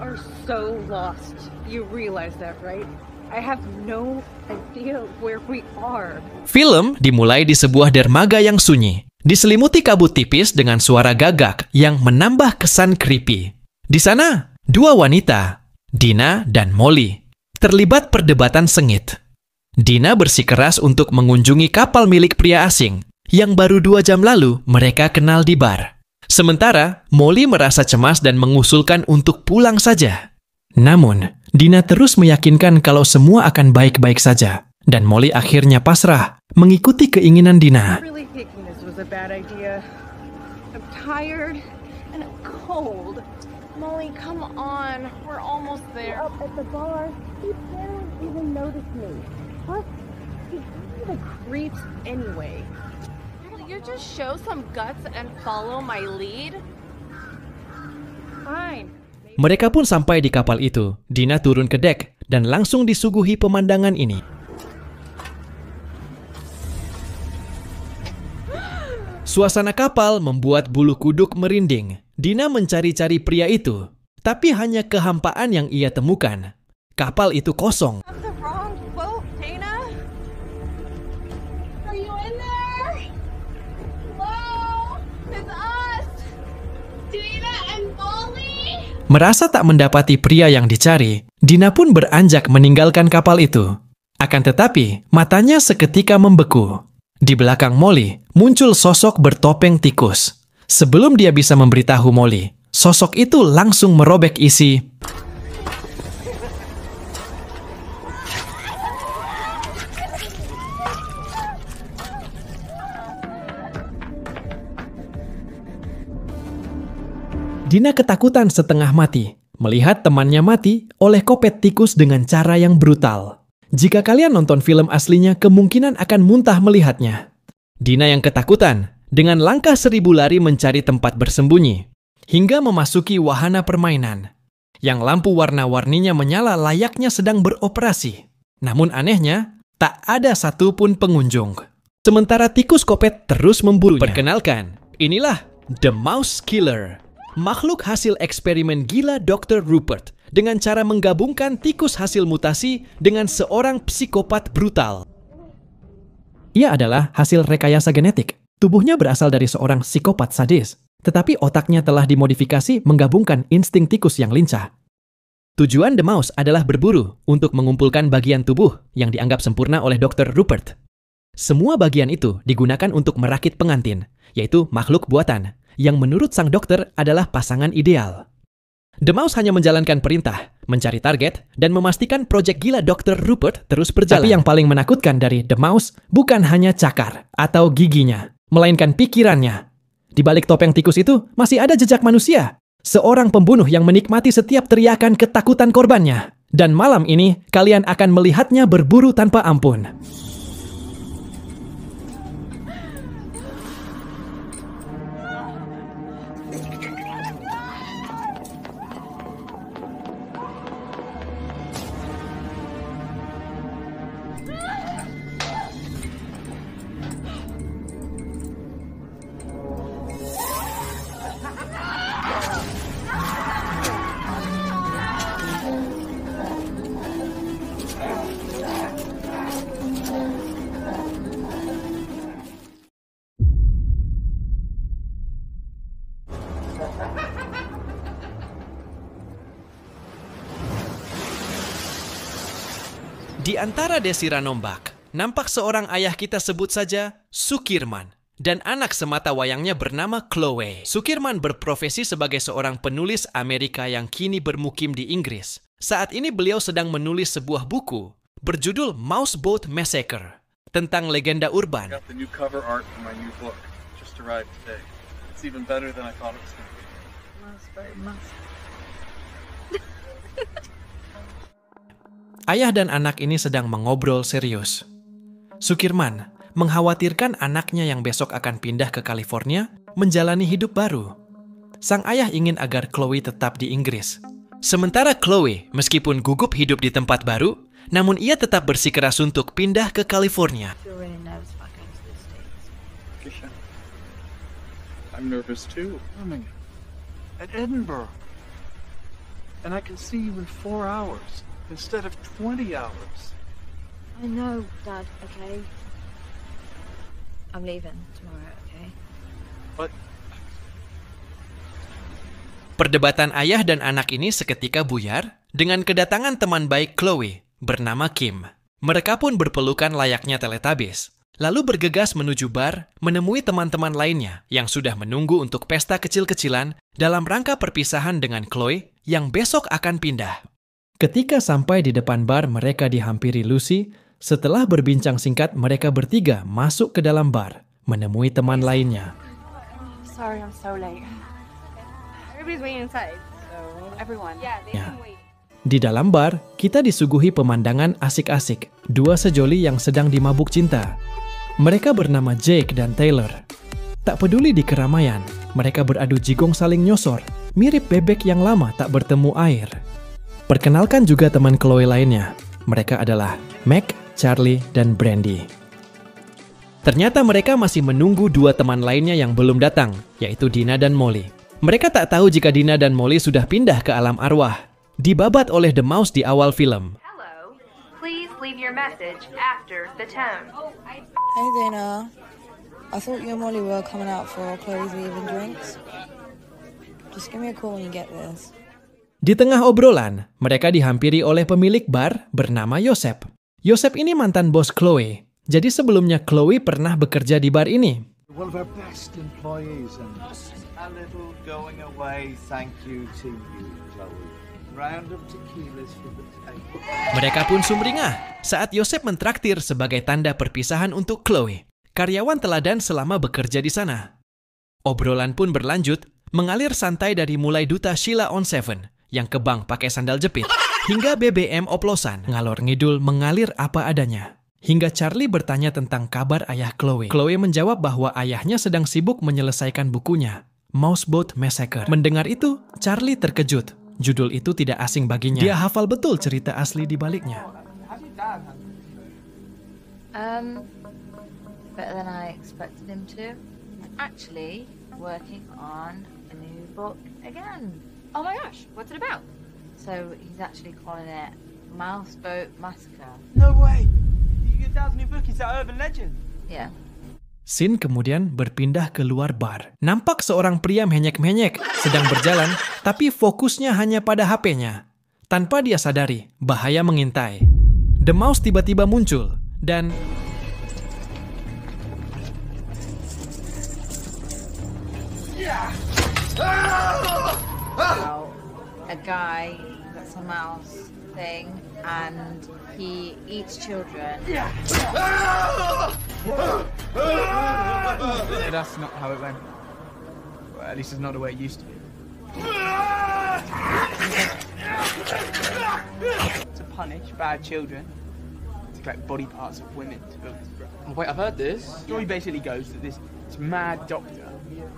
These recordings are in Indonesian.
are so lost. You realize that, right? I have no idea where we are. Film dimulai di sebuah dermaga yang sunyi, diselimuti kabut tipis dengan suara gagak yang menambah kesan creepy. Di sana, dua wanita, Dina dan Molly, terlibat perdebatan sengit. Dina bersikeras untuk mengunjungi kapal milik pria asing yang baru 2 jam lalu mereka kenal di bar. Sementara, Molly merasa cemas dan mengusulkan untuk pulang saja. Namun, Dina terus meyakinkan kalau semua akan baik-baik saja. Dan Molly akhirnya pasrah, mengikuti keinginan Dina. I'm really thinking this was a bad idea. I'm tired and I'm cold. Molly, come on. We're almost there. Up at the bar, he barely even noticed me. Plus, he's kind of creeps anyway. Will you just show some guts and follow my lead? Fine. Mereka pun sampai di kapal itu. Dina turun ke dek dan langsung disuguhi pemandangan ini. Suasana kapal membuat bulu kuduk merinding. Dina mencari-cari pria itu, tapi hanya kehampaan yang ia temukan. Kapal itu kosong. I'm the wrong boat, Dana. Are you in there? Hello? It's us. Dana and Molly. Merasa tak mendapati pria yang dicari, Dina pun beranjak meninggalkan kapal itu. Akan tetapi, matanya seketika membeku. Di belakang Molly, muncul sosok bertopeng tikus. Sebelum dia bisa memberitahu Molly, sosok itu langsung merobek isi. Dina ketakutan setengah mati, melihat temannya mati oleh kopet tikus dengan cara yang brutal. Jika kalian nonton film aslinya, kemungkinan akan muntah melihatnya. Dina yang ketakutan, dengan langkah 1000 lari mencari tempat bersembunyi, hingga memasuki wahana permainan, yang lampu warna-warninya menyala layaknya sedang beroperasi. Namun anehnya, tak ada satupun pengunjung. Sementara tikus kopet terus memburunya. Perkenalkan, inilah The Mouse Killer. Makhluk hasil eksperimen gila Dr. Rupert dengan cara menggabungkan tikus hasil mutasi dengan seorang psikopat brutal. Ia adalah hasil rekayasa genetik. Tubuhnya berasal dari seorang psikopat sadis, tetapi otaknya telah dimodifikasi menggabungkan insting tikus yang lincah. Tujuan The Mouse adalah berburu untuk mengumpulkan bagian tubuh yang dianggap sempurna oleh Dr. Rupert. Semua bagian itu digunakan untuk merakit pengantin, yaitu makhluk buatan, yang menurut sang dokter adalah pasangan ideal. The Mouse hanya menjalankan perintah, mencari target, dan memastikan proyek gila Dr. Rupert terus berjalan. Tapi yang paling menakutkan dari The Mouse bukan hanya cakar atau giginya, melainkan pikirannya. Di balik topeng tikus itu masih ada jejak manusia. Seorang pembunuh yang menikmati setiap teriakan ketakutan korbannya. Dan malam ini, kalian akan melihatnya berburu tanpa ampun. Di antara desiran ombak, nampak seorang ayah kita sebut saja Sukirman, dan anak semata wayangnya bernama Chloe. Sukirman berprofesi sebagai seorang penulis Amerika yang kini bermukim di Inggris. Saat ini beliau sedang menulis sebuah buku berjudul Mouseboat Massacre, tentang legenda urban. Got the new cover art for my new book. Just arrived today. It's even better than I thought it was going to be. Ayah dan anak ini sedang mengobrol serius. Sukirman mengkhawatirkan anaknya yang besok akan pindah ke California menjalani hidup baru. Sang ayah ingin agar Chloe tetap di Inggris. Sementara Chloe, meskipun gugup hidup di tempat baru, namun ia tetap bersikeras untuk pindah ke California. Keisha, I'm nervous too. Birmingham. At Edinburgh. And I can see you in 4 hours instead of 20 hours. I know, Dad, okay? I'm leaving tomorrow, okay? But Perdebatan ayah dan anak ini seketika buyar dengan kedatangan teman baik Chloe bernama Kim. Mereka pun berpelukan layaknya Teletubbies, lalu bergegas menuju bar menemui teman-teman lainnya yang sudah menunggu untuk pesta kecil-kecilan dalam rangka perpisahan dengan Chloe yang besok akan pindah. Ketika sampai di depan bar, mereka dihampiri Lucy. Setelah berbincang singkat, mereka bertiga masuk ke dalam bar menemui teman lainnya. Sorry, I'm so late. Everybody's waiting inside, so everyone. Yeah, they can wait. Di dalam bar, kita disuguhi pemandangan asik-asik, dua sejoli yang sedang dimabuk cinta. Mereka bernama Jake dan Taylor. Tak peduli di keramaian, mereka beradu jigong saling nyosor, mirip bebek yang lama tak bertemu air. Perkenalkan juga teman Chloe lainnya. Mereka adalah Meg, Charlie, dan Brandy. Ternyata mereka masih menunggu dua teman lainnya yang belum datang, yaitu Dina dan Molly. Mereka tak tahu jika Dina dan Molly sudah pindah ke alam arwah, dibabat oleh The Mouse di awal film. Hello. Please leave your message after the tone. Hey Dana, I thought you and Molly were coming out for Chloe's leaving drinks. Just give me a call when you get this. Di tengah obrolan, mereka dihampiri oleh pemilik bar bernama Joseph. Joseph ini mantan bos Chloe, jadi sebelumnya Chloe pernah bekerja di bar ini. One of our best employees, and a little going away thank you to you, Chloe. Round of tequilas for the table. Mereka pun sumringah saat Joseph mentraktir sebagai tanda perpisahan untuk Chloe, karyawan teladan selama bekerja di sana. Obrolan pun berlanjut, mengalir santai dari mulai duta Sheila on Seven yang ke bank pakai sandal jepit, hingga BBM oplosan, ngalor ngidul mengalir apa adanya. Hingga Charlie bertanya tentang kabar ayah Chloe. Chloe menjawab bahwa ayahnya sedang sibuk menyelesaikan bukunya, Mouseboat Massacre. Mendengar itu, Charlie terkejut. Judul itu tidak asing baginya. Dia hafal betul cerita asli di baliknya. Better than I expected him to. Actually, working on a new book again. Oh my gosh, what's it about? So he's actually calling it Mouseboat Massacre. No way! Your dad's new book is that urban legend? Yeah. Scene kemudian berpindah ke luar bar. Nampak seorang pria menyek-menyek sedang berjalan, tapi fokusnya hanya pada HP-nya. Tanpa dia sadari, bahaya mengintai. The Mouse tiba-tiba muncul, dan A guy that's a mouse thing and he eats children. That's not how it went. Well, at least it's not the way it used to be. To punish bad children, to collect body parts of women to build his brand. Oh, wait, I've heard this. The story basically goes that this mad doctor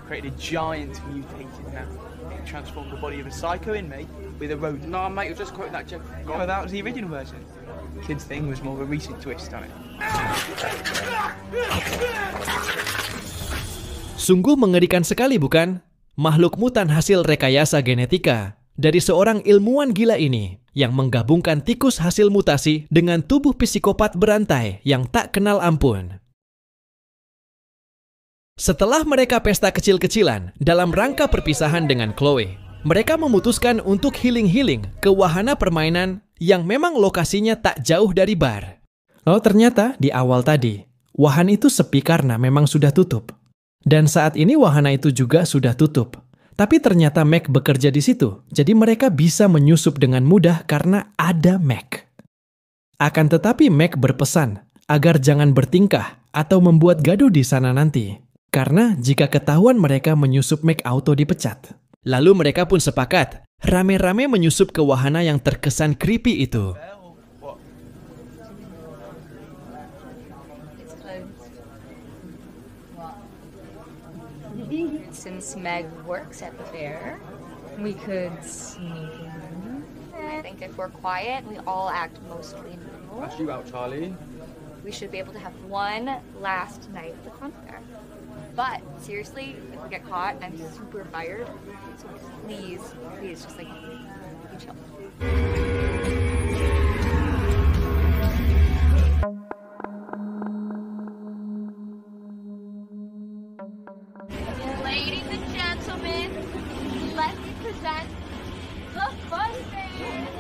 created a giant mutated man. He transformed the body of a psycho inmate with a rodent. No, mate, you're just quoting that joke. Well, that was the original version. Kid's thing was more of a recent twist on it. sungguh mengerikan sekali bukan? Makhluk mutan hasil rekayasa genetika dari seorang ilmuwan gila ini yang menggabungkan tikus hasil mutasi dengan tubuh psikopat berantai yang tak kenal ampun. Setelah mereka pesta kecil-kecilan dalam rangka perpisahan dengan Chloe, mereka memutuskan untuk healing-healing ke wahana permainan yang memang lokasinya tak jauh dari bar. Oh, ternyata di awal tadi, wahana itu sepi karena memang sudah tutup. Dan saat ini wahana itu juga sudah tutup. Tapi ternyata Meg bekerja di situ, jadi mereka bisa menyusup dengan mudah karena ada Meg. Akan tetapi Meg berpesan agar jangan bertingkah atau membuat gaduh di sana nanti. Karena jika ketahuan mereka menyusup Meg auto dipecat. Lalu mereka pun sepakat, rame-rame menyusup ke wahana yang terkesan creepy itu. It's closed. What? Since Meg works at the fair, we could sneak in. I think if we're quiet, we all act mostly normal. That's you out, Charlie. We should be able to have one last night at the fun fair. But seriously, if we get caught, I'm super fired. So please, just like You chill. Ladies and gentlemen, let me present the Fuzbears.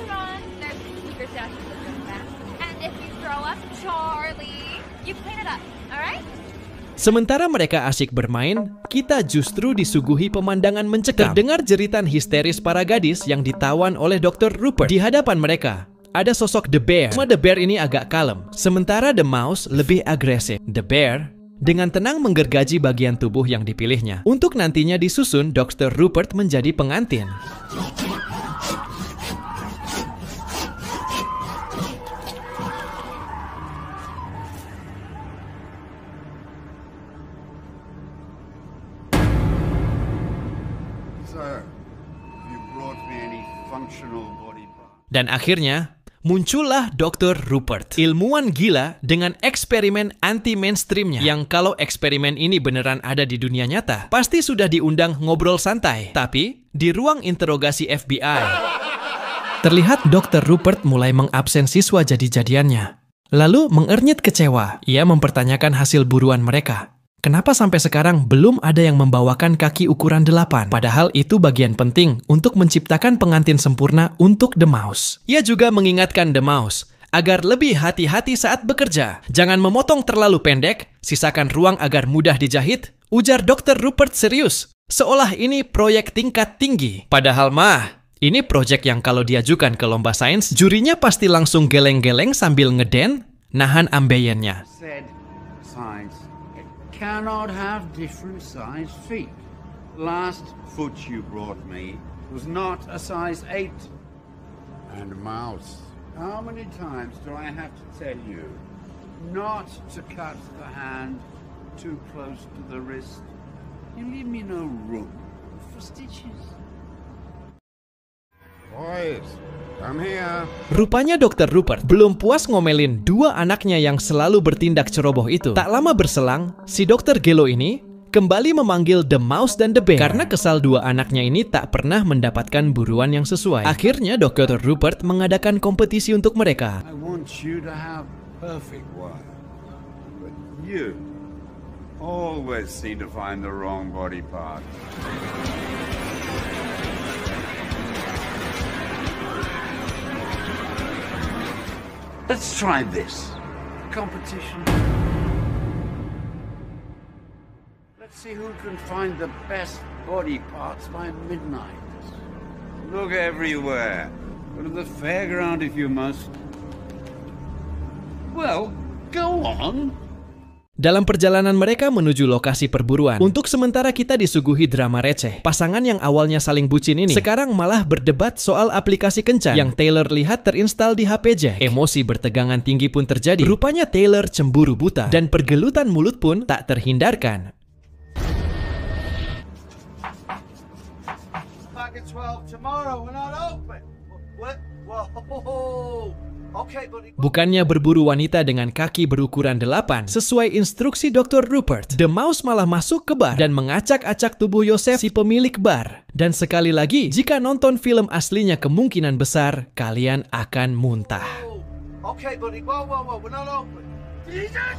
There's secret stashes in the back. And if you throw up Charlie, you clean it up, alright? Sementara mereka asyik bermain, kita justru disuguhi pemandangan mencekam. Terdengar jeritan histeris para gadis yang ditawan oleh Dr. Rupert. Di hadapan mereka, ada sosok The Bear. Cuma The Bear ini agak kalem, sementara The Mouse lebih agresif. The Bear dengan tenang menggergaji bagian tubuh yang dipilihnya. Untuk nantinya disusun Dr. Rupert menjadi pengantin. Dan akhirnya, muncullah Dr. Rupert, ilmuwan gila dengan eksperimen anti-mainstreamnya. Yang kalau eksperimen ini beneran ada di dunia nyata, pasti sudah diundang ngobrol santai. Tapi, di ruang interogasi FBI, terlihat Dr. Rupert mulai mengabsen siswa jadi-jadiannya. Lalu mengernyit kecewa, ia mempertanyakan hasil buruan mereka. Kenapa sampai sekarang belum ada yang membawakan kaki ukuran 8? Padahal itu bagian penting untuk menciptakan pengantin sempurna untuk The Mouse. Ia juga mengingatkan The Mouse agar lebih hati-hati saat bekerja. Jangan memotong terlalu pendek, sisakan ruang agar mudah dijahit, ujar Dr. Rupert serius. Seolah ini proyek tingkat tinggi. Padahal mah, ini proyek yang kalau diajukan ke lomba sains, jurinya pasti langsung geleng-geleng sambil ngeden, nahan ambeyennya. Cannot have different size feet. Last foot you brought me was not a size 8. And a mouse. How many times do I have to tell you not to cut the hand too close to the wrist? You leave me no room for stitches. Boys, come here. Rupanya Dr. Rupert belum puas ngomelin dua anaknya yang selalu bertindak ceroboh itu. Tak lama berselang, si Dr. Gelo ini kembali memanggil The Mouse dan The Bear. Karena kesal dua anaknya ini tak pernah mendapatkan buruan yang sesuai. Akhirnya Dr. Rupert mengadakan kompetisi untuk mereka. I want you to have perfect work. But you always seem to find the wrong body part. Let's try this. Competition. Let's see who can find the best body parts by midnight. Look everywhere. Go to the fairground if you must. Well, go on. Dalam perjalanan mereka menuju lokasi perburuan, untuk sementara kita disuguhi drama receh. Pasangan yang awalnya saling bucin ini sekarang malah berdebat soal aplikasi kencan yang Taylor lihat terinstal di HP Jack. Emosi bertegangan tinggi pun terjadi. Rupanya Taylor cemburu buta dan pergelutan mulut pun tak terhindarkan. Back at 12 tomorrow, we're not open. What? Whoa. Bukannya berburu wanita dengan kaki berukuran 8, sesuai instruksi Dr. Rupert, The Mouse malah masuk ke bar dan mengacak-acak tubuh Yosef, si pemilik bar. Dan sekali lagi, jika nonton film aslinya kemungkinan besar kalian akan muntah. Okay, buddy. Whoa, we're not open. Jesus!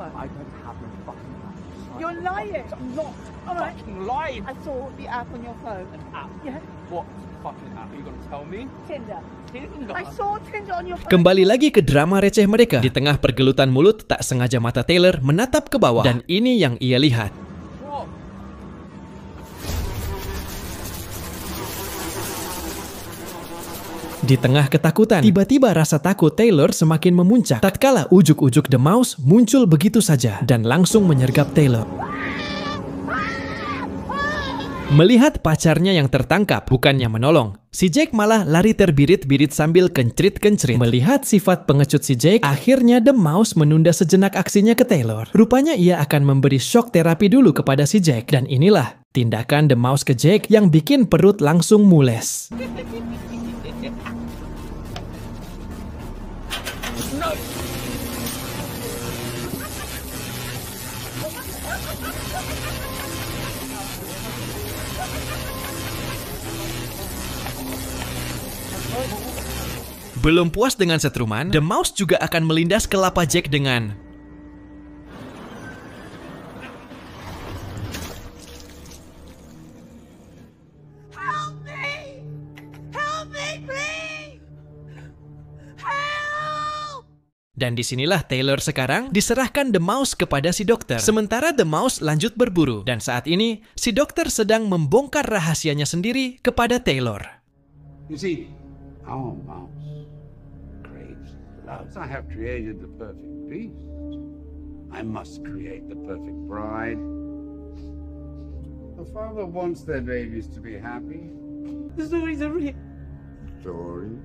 I don't have a fucking app. You're lying. I'm not fucking lying. I saw the app on your phone. An app? Yeah. What fucking app are you gonna tell me? Tinder. Tinder? I saw Tinder on your phone. Kembali lagi ke drama receh mereka. Di tengah pergelutan mulut, tak sengaja mata Taylor menatap ke bawah. Dan ini yang ia lihat. What? Di tengah ketakutan, tiba-tiba rasa takut Taylor semakin memuncak. Tatkala ujuk-ujuk The Mouse muncul begitu saja dan langsung menyergap Taylor. Melihat pacarnya yang tertangkap, bukannya menolong, si Jake malah lari terbirit-birit sambil kencrit-kencrit. Melihat sifat pengecut si Jake, akhirnya The Mouse menunda sejenak aksinya ke Taylor. Rupanya ia akan memberi shock terapi dulu kepada si Jake. Dan inilah tindakan The Mouse ke Jake yang bikin perut langsung mules. Belum puas dengan setruman, The Mouse juga akan melindas kelapa Jack dengan Help me! Help me, please! Help! Dan disinilah Taylor sekarang diserahkan The Mouse kepada si dokter. Sementara The Mouse lanjut berburu. Dan saat ini, si dokter sedang membongkar rahasianya sendiri kepada Taylor. You see, our mouse craves love. I have created the perfect beast. I must create the perfect bride. A father wants their babies to be happy. The stories are real. Stories?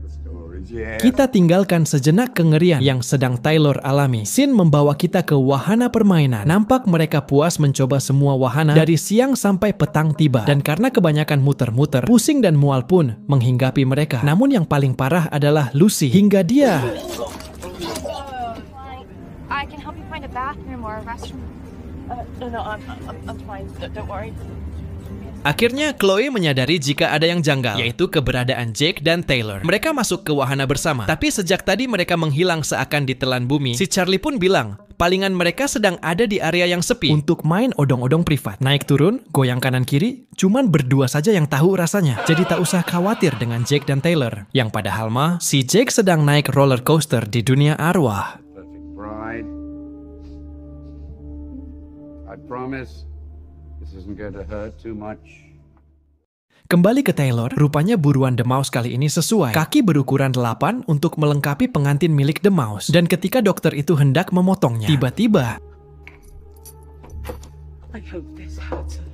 The stories, yeah. Kita tinggalkan sejenak kengerian yang sedang Taylor alami. Scene membawa kita ke wahana permainan. Nampak mereka puas mencoba semua wahana dari siang sampai petang tiba. Dan karena kebanyakan muter-muter, pusing dan mual pun menghinggapi mereka. Namun yang paling parah adalah Lucy. Hingga dia I can help you find a bathroom or a restroom. No, I'm fine. Don't worry. akhirnya Chloe menyadari jika ada yang janggal, yaitu keberadaan Jake dan Taylor. Mereka masuk ke wahana bersama, tapi sejak tadi mereka menghilang seakan ditelan bumi. Si Charlie pun bilang, palingan mereka sedang ada di area yang sepi untuk main odong-odong privat. Naik turun, goyang kanan kiri, cuman berdua saja yang tahu rasanya. Jadi tak usah khawatir dengan Jake dan Taylor. Yang padahal mah, si Jake sedang naik roller coaster di dunia arwah. I promise this isn't going to hurt too much. Kembali ke Taylor, rupanya buruan The Mouse kali ini sesuai. Kaki berukuran 8 untuk melengkapi pengantin milik The Mouse. Dan ketika dokter itu hendak memotongnya, tiba-tiba I hope this hurts a lot.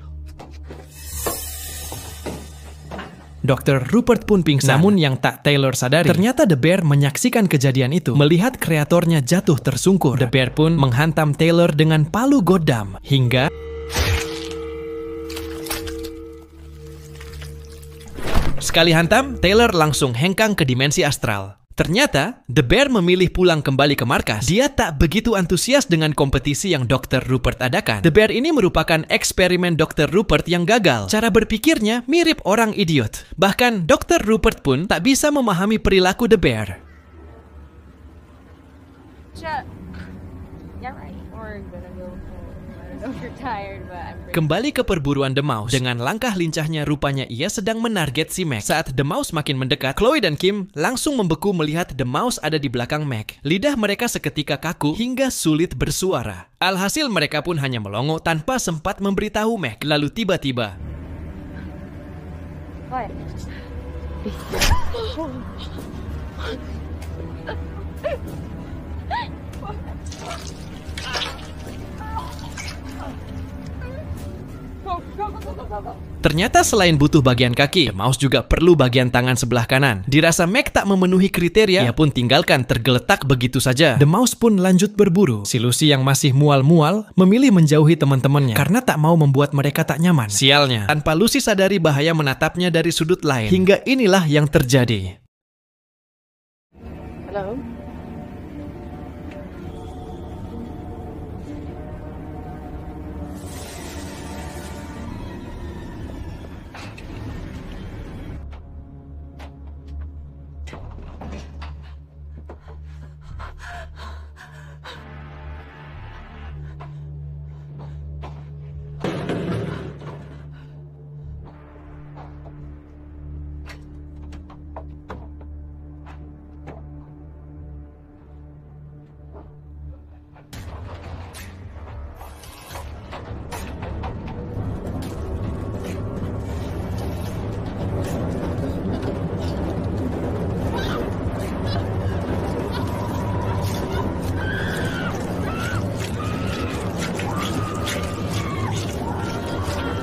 Dr. Rupert pun pingsan. Namun yang tak Taylor sadari, ternyata The Bear menyaksikan kejadian itu. Melihat kreatornya jatuh tersungkur, The Bear pun menghantam Taylor dengan palu godam. Hingga sekali hantam, Taylor langsung hengkang ke dimensi astral. Ternyata, The Bear memilih pulang kembali ke markas. Dia tak begitu antusias dengan kompetisi yang Dr. Rupert adakan. The Bear ini merupakan eksperimen Dr. Rupert yang gagal. Cara berpikirnya mirip orang idiot. Bahkan, Dr. Rupert pun tak bisa memahami perilaku The Bear. Yeah, right. We're gonna go home. I don't know if you're tired, but I'm pretty... Kembali ke perburuan The Mouse. Dengan langkah lincahnya rupanya ia sedang menarget si Mac. Saat The Mouse makin mendekat, Chloe dan Kim langsung membeku melihat The Mouse ada di belakang Mac. Lidah mereka seketika kaku hingga sulit bersuara. Alhasil mereka pun hanya melongo tanpa sempat memberitahu Mac. Lalu tiba-tiba What? ternyata selain butuh bagian kaki, The Mouse juga perlu bagian tangan sebelah kanan. Dirasa Mac tak memenuhi kriteria, ia pun tinggalkan tergeletak begitu saja. The Mouse pun lanjut berburu. Si Lucy yang masih mual-mual memilih menjauhi teman-temannya karena tak mau membuat mereka tak nyaman. Sialnya, tanpa Lucy sadari bahaya menatapnya dari sudut lain. Hingga inilah yang terjadi. Hello?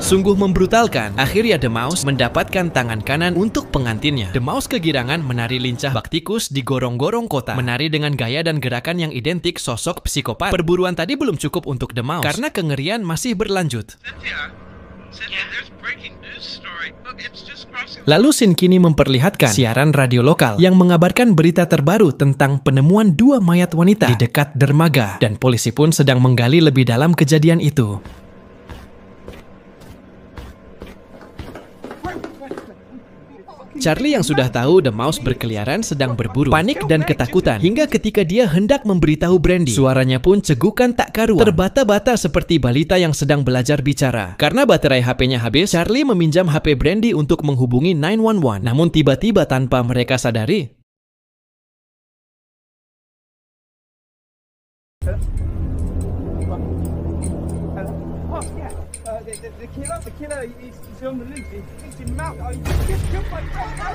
Sungguh membrutalkan. Akhirnya The Mouse mendapatkan tangan kanan untuk pengantinnya. The Mouse kegirangan menari lincah bak tikus di gorong-gorong kota. Menari dengan gaya dan gerakan yang identik sosok psikopat. Perburuan tadi belum cukup untuk The Mouse karena kengerian masih berlanjut. Lalu scene kini memperlihatkan siaran radio lokal yang mengabarkan berita terbaru tentang penemuan 2 mayat wanita di dekat dermaga. Dan polisi pun sedang menggali lebih dalam kejadian itu. Charlie yang sudah tahu The Mouse berkeliaran sedang berburu, panik dan ketakutan hingga ketika dia hendak memberitahu Brandy, suaranya pun cegukan tak karuan, terbata-bata seperti balita yang sedang belajar bicara. Karena baterai HP-nya habis, Charlie meminjam HP Brandy untuk menghubungi 911. Namun tiba-tiba tanpa mereka sadari, The killer, he's on the loose. He's in mouth. Oh, he's killed my brother.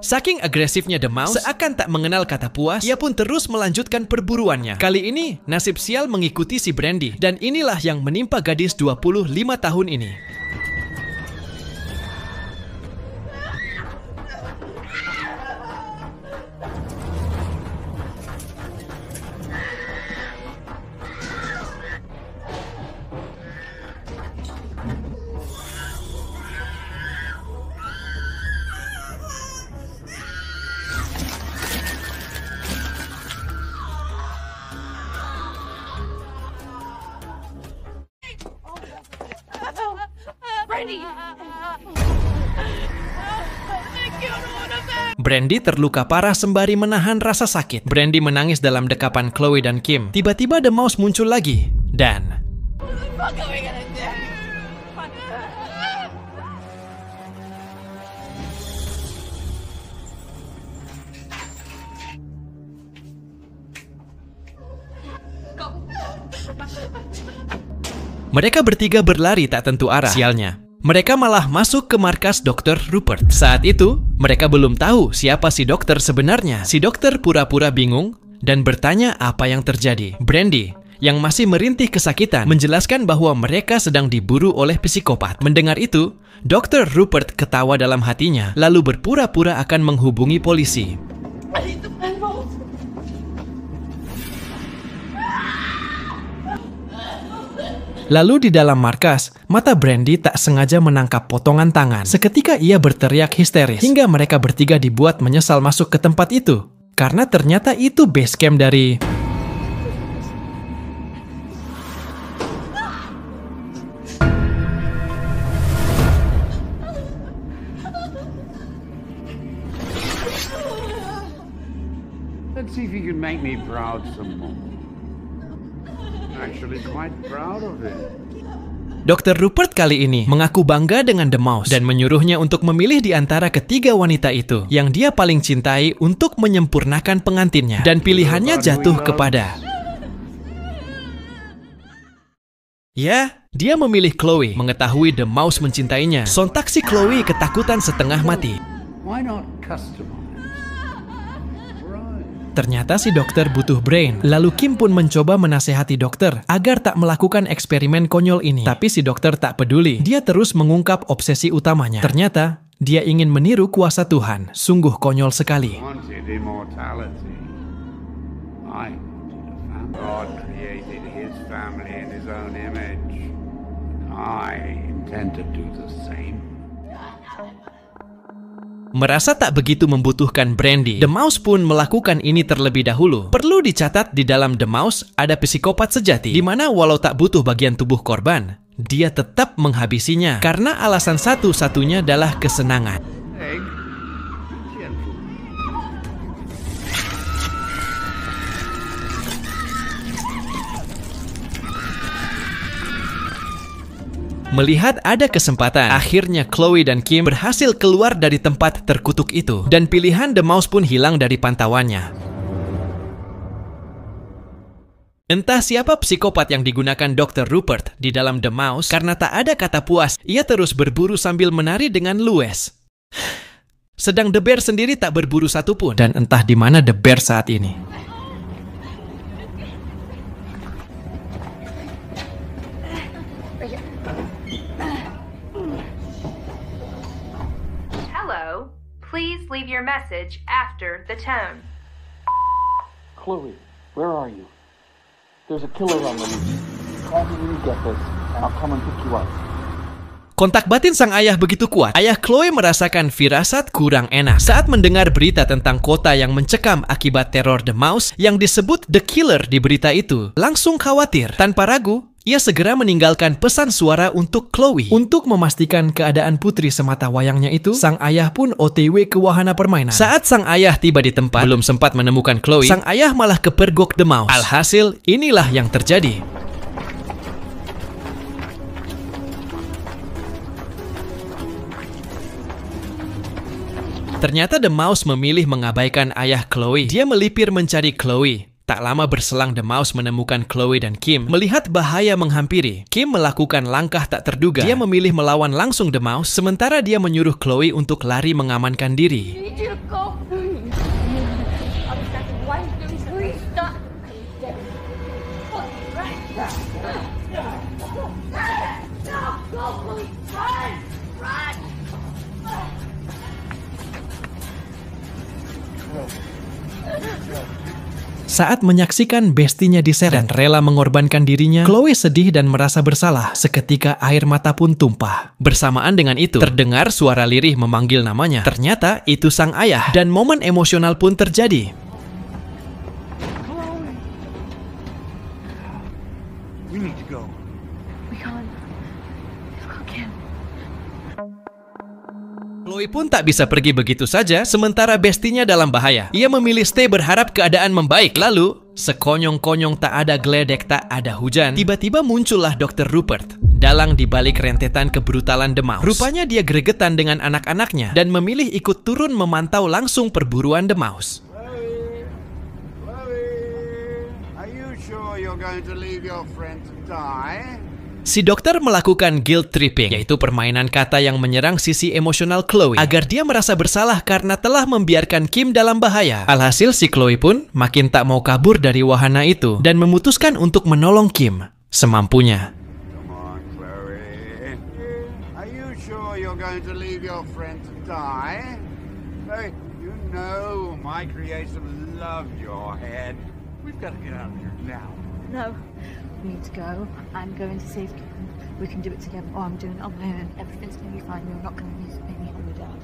saking agresifnya The Mouse, seakan tak mengenal kata puas, ia pun terus melanjutkan perburuannya. Kali ini, nasib sial mengikuti si Brandy, dan inilah yang menimpa gadis 25 tahun ini. Brandy terluka parah sembari menahan rasa sakit. Brandy menangis dalam dekapan Chloe dan Kim. Tiba-tiba The Mouse muncul lagi. Dan mereka bertiga berlari tak tentu arah. Sialnya, mereka malah masuk ke markas Dr. Rupert. Saat itu, mereka belum tahu siapa si dokter sebenarnya. Si dokter pura-pura bingung dan bertanya apa yang terjadi. Brandy, yang masih merintih kesakitan, menjelaskan bahwa mereka sedang diburu oleh psikopat. Mendengar itu, Dr. Rupert ketawa dalam hatinya, lalu berpura-pura akan menghubungi polisi. Lalu di dalam markas, mata Brandy tak sengaja menangkap potongan tangan. Seketika ia berteriak histeris, hingga mereka bertiga dibuat menyesal masuk ke tempat itu. Karena ternyata itu base camp dari... Let's see if you can make me proud some more. Actually quite proud of it. Dr. Rupert kali ini mengaku bangga dengan The Mouse dan menyuruhnya untuk memilih di antara ketiga wanita itu yang dia paling cintai untuk menyempurnakan pengantinnya, dan pilihannya jatuh kepada... Ya, dia memilih Chloe. Mengetahui The Mouse mencintainya, sontak si Chloe ketakutan setengah mati. Why not customize? Ternyata si dokter butuh brain. Lalu Kim pun mencoba menasehati dokter agar tak melakukan eksperimen konyol ini. Tapi si dokter tak peduli. Dia terus mengungkap obsesi utamanya. Ternyata dia ingin meniru kuasa Tuhan. Sungguh konyol sekali. God created his family in his own image. I intend to do the same. Merasa tak begitu membutuhkan Brandy, The Mouse pun melakukan ini terlebih dahulu. Perlu dicatat, di dalam The Mouse ada psikopat sejati, di mana walau tak butuh bagian tubuh korban, dia tetap menghabisinya karena alasan satu-satunya adalah kesenangan. Melihat ada kesempatan, akhirnya Chloe dan Kim berhasil keluar dari tempat terkutuk itu, dan pilihan The Mouse pun hilang dari pantauannya. Entah siapa psikopat yang digunakan Dr. Rupert di dalam The Mouse, karena tak ada kata puas, ia terus berburu sambil menari dengan luwes. Sedang The Bear sendiri tak berburu satupun, dan entah di mana The Bear saat ini. Please leave your message after the tone. Chloe, where are you? There's a killer on the loose. Call me when you get this, and I'll come and pick you up. Kontak batin sang ayah begitu kuat, ayah Chloe merasakan firasat kurang enak saat mendengar berita tentang kota yang mencekam akibat teror The Mouse yang disebut The Killer di berita itu. Langsung khawatir, tanpa ragu, ia segera meninggalkan pesan suara untuk Chloe. Untuk memastikan keadaan putri semata wayangnya itu, sang ayah pun OTW ke wahana permainan. Saat sang ayah tiba di tempat, belum sempat menemukan Chloe, sang ayah malah kepergok The Mouse. Alhasil, inilah yang terjadi. Ternyata The Mouse memilih mengabaikan ayah Chloe. Dia melipir mencari Chloe. Tak lama berselang The Mouse menemukan Chloe dan Kim. Melihat bahaya menghampiri, Kim melakukan langkah tak terduga. Dia memilih melawan langsung The Mouse, sementara dia menyuruh Chloe untuk lari mengamankan diri. Saat menyaksikan bestinya diseret dan rela mengorbankan dirinya, Chloe sedih dan merasa bersalah. Seketika air mata pun tumpah. Bersamaan dengan itu, terdengar suara lirih memanggil namanya. Ternyata itu sang ayah, dan momen emosional pun terjadi. We need to go. We can't. Chloe pun tak bisa pergi begitu saja, sementara bestinya dalam bahaya. Ia memilih stay berharap keadaan membaik. Lalu, sekonyong-konyong tak ada geledek, tak ada hujan, tiba-tiba muncullah Dr. Rupert. Dalang di balik rentetan kebrutalan The Mouse. Rupanya dia gregetan dengan anak-anaknya dan memilih ikut turun memantau langsung perburuan The Mouse. Chloe, are you sure you're going to leave your friend to die? Si dokter melakukan guilt tripping, yaitu permainan kata yang menyerang sisi emosional Chloe agar dia merasa bersalah karena telah membiarkan Kim dalam bahaya. Alhasil si Chloe pun makin tak mau kabur dari wahana itu dan memutuskan untuk menolong Kim semampunya. Come on, Chloe. Are you sure you're going to leave your friend to die? Hey, you know my creation love your head. We've got to get out of here now. No, we need to go. I'm going to save Kim. We can do it together. Oh, I'm doing it on my own. Everything's going to be fine. We're not going to lose any on the dad.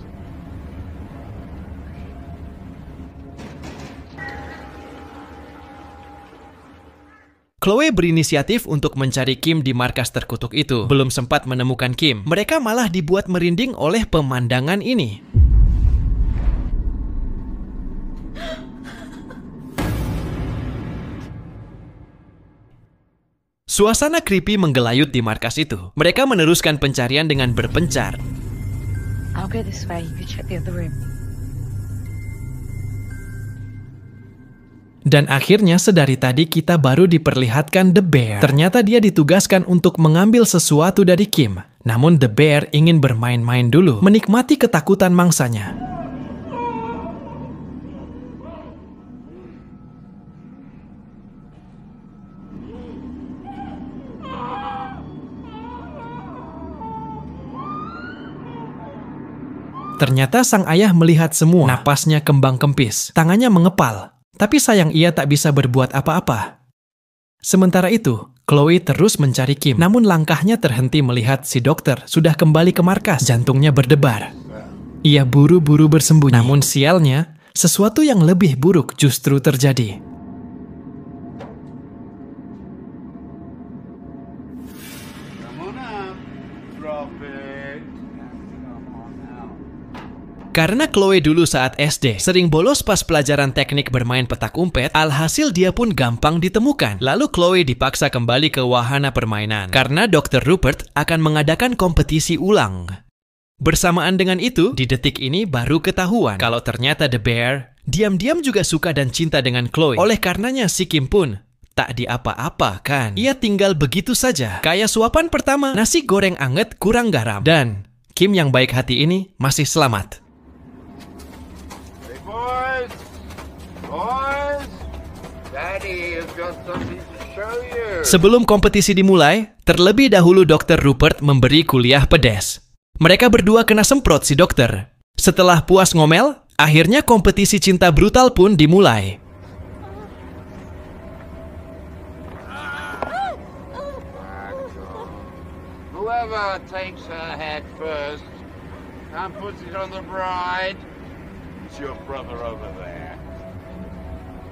Chloe berinisiatif untuk mencari Kim di markas terkutuk itu. Belum sempat menemukan Kim, mereka malah dibuat merinding oleh pemandangan ini. Suasana creepy menggelayut di markas itu. Mereka meneruskan pencarian dengan berpencar. I'll go this way. You check the other room. Dan akhirnya sedari tadi kita baru diperlihatkan The Bear. Ternyata dia ditugaskan untuk mengambil sesuatu dari Kim. Namun The Bear ingin bermain-main dulu, menikmati ketakutan mangsanya. Ternyata sang ayah melihat semua. Napasnya kembang kempis, tangannya mengepal. Tapi sayang ia tak bisa berbuat apa-apa. Sementara itu, Chloe terus mencari Kim. Namun langkahnya terhenti melihat si dokter sudah kembali ke markas. Jantungnya berdebar. Ia buru-buru bersembunyi. Namun sialnya, sesuatu yang lebih buruk justru terjadi. Karena Chloe dulu saat SD sering bolos pas pelajaran teknik bermain petak umpet, alhasil dia pun gampang ditemukan. Lalu Chloe dipaksa kembali ke wahana permainan karena Dr. Rupert akan mengadakan kompetisi ulang. Bersamaan dengan itu, di detik ini baru ketahuan kalau ternyata The Bear diam-diam juga suka dan cinta dengan Chloe. Oleh karenanya si Kim pun tak diapa-apakan. Ia tinggal begitu saja. Kayak suapan pertama, nasi goreng anget kurang garam. Dan Kim yang baik hati ini masih selamat. Boys, Daddy has got something to show you. Sebelum kompetisi dimulai, terlebih dahulu Dr. Rupert memberi kuliah pedes. Mereka berdua kena semprot si dokter. Setelah puas ngomel, akhirnya kompetisi cinta brutal pun dimulai. Whoever takes her head first and puts it on the bride, it's your brother over there.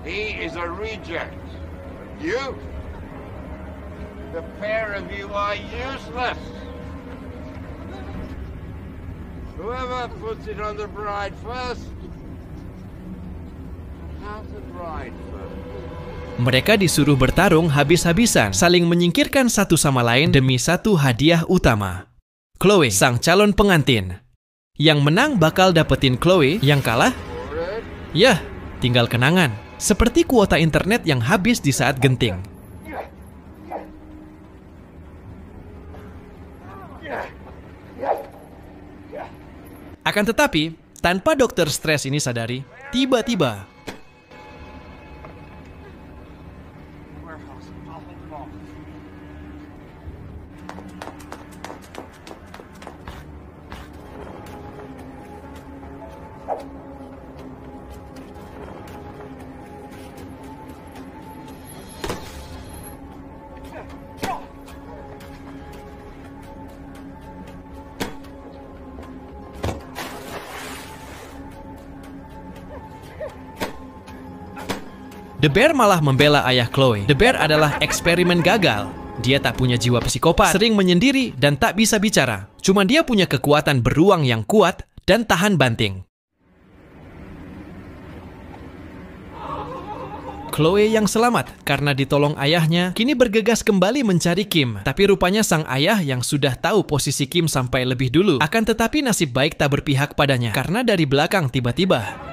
He is a reject. You, the pair of you are useless. Whoever puts it on the bride first, have the bride first. Mereka disuruh bertarung habis-habisan, saling menyingkirkan satu sama lain demi satu hadiah utama. Chloe, sang calon pengantin. Yang menang bakal dapetin Chloe, yang kalah? Yah, tinggal kenangan. Seperti kuota internet yang habis di saat genting. Akan tetapi, tanpa Dr. Stress ini sadari, tiba-tiba The Bear malah membela ayah Chloe. The Bear adalah eksperimen gagal. Dia tak punya jiwa psikopat, sering menyendiri dan tak bisa bicara. Cuma dia punya kekuatan beruang yang kuat dan tahan banting. Chloe yang selamat karena ditolong ayahnya kini bergegas kembali mencari Kim. Tapi rupanya sang ayah yang sudah tahu posisi Kim sampai lebih dulu. Akan tetapi nasib baik tak berpihak padanya karena dari belakang tiba-tiba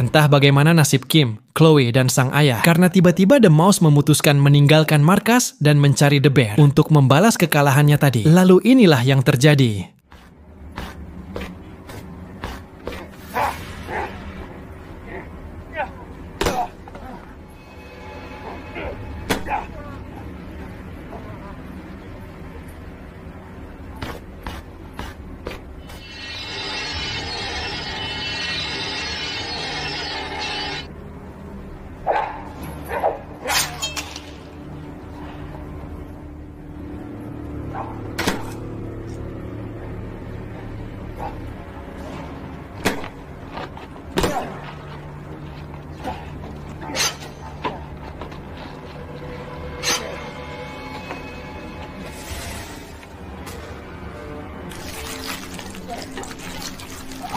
entah bagaimana nasib Kim, Chloe, dan sang ayah karena tiba-tiba The Mouse memutuskan meninggalkan markas dan mencari The Bear untuk membalas kekalahannya tadi. Lalu inilah yang terjadi.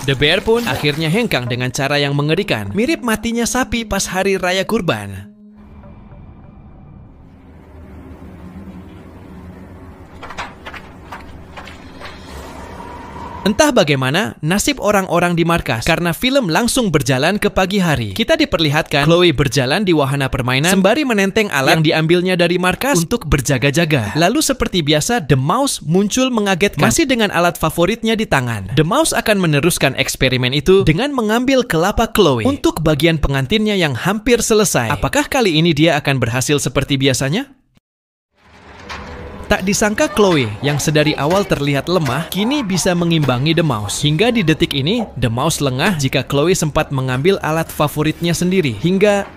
The Bear pun akhirnya hengkang dengan cara yang mengerikan, mirip matinya sapi pas hari raya kurban. Entah bagaimana nasib orang-orang di markas karena film langsung berjalan ke pagi hari. Kita diperlihatkan Chloe berjalan di wahana permainan sembari menenteng alat yang diambilnya dari markas untuk berjaga-jaga. Lalu seperti biasa The Mouse muncul mengagetkan masih dengan alat favoritnya di tangan. The Mouse akan meneruskan eksperimen itu dengan mengambil kelapa Chloe untuk bagian pengantinnya yang hampir selesai. Apakah kali ini dia akan berhasil seperti biasanya? Tak disangka Chloe, yang sedari awal terlihat lemah, kini bisa mengimbangi The Mouse. Hingga di detik ini, The Mouse lengah jika Chloe sempat mengambil alat favoritnya sendiri. Hingga...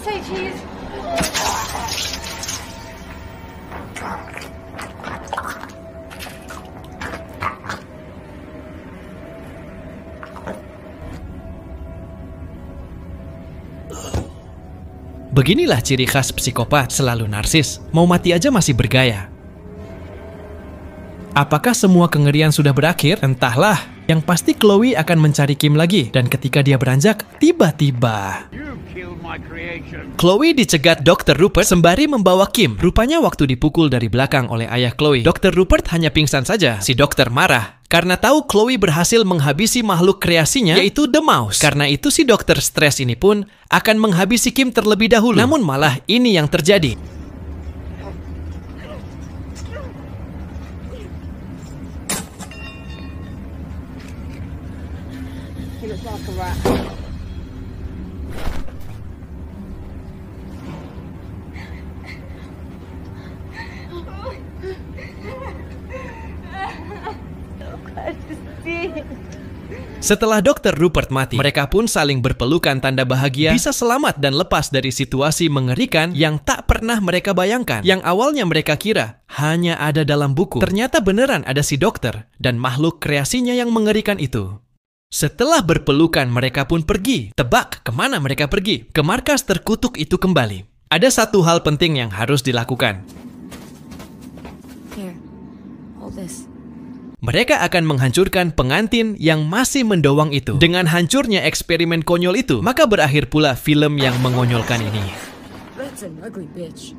Say cheese. Beginilah ciri khas psikopat, selalu narsis, mau mati aja masih bergaya. Apakah semua kengerian sudah berakhir? Entahlah. Yang pasti Chloe akan mencari Kim lagi, dan ketika dia beranjak, tiba-tiba Chloe dicegat Dr. Rupert sembari membawa Kim. Rupanya waktu dipukul dari belakang oleh ayah Chloe, Dr. Rupert hanya pingsan saja. Si dokter marah Karena tahu Chloe berhasil menghabisi makhluk kreasinya, yaitu The Mouse. Karena itu si Dokter Stres ini pun akan menghabisi Kim terlebih dahulu. Namun malah ini yang terjadi. He looks like a rat. Setelah Dr. Rupert mati, mereka pun saling berpelukan tanda bahagia bisa selamat dan lepas dari situasi mengerikan yang tak pernah mereka bayangkan. Yang awalnya mereka kira hanya ada dalam buku, ternyata beneran ada si dokter dan makhluk kreasinya yang mengerikan itu. Setelah berpelukan, mereka pun pergi. Tebak kemana mereka pergi? Ke markas terkutuk itu kembali. Ada satu hal penting yang harus dilakukan. Here, hold this. Mereka akan menghancurkan pengantin yang masih mendowang itu. Dengan hancurnya eksperimen konyol itu, maka berakhir pula film yang mengonyolkan ini. That's an ugly bitch.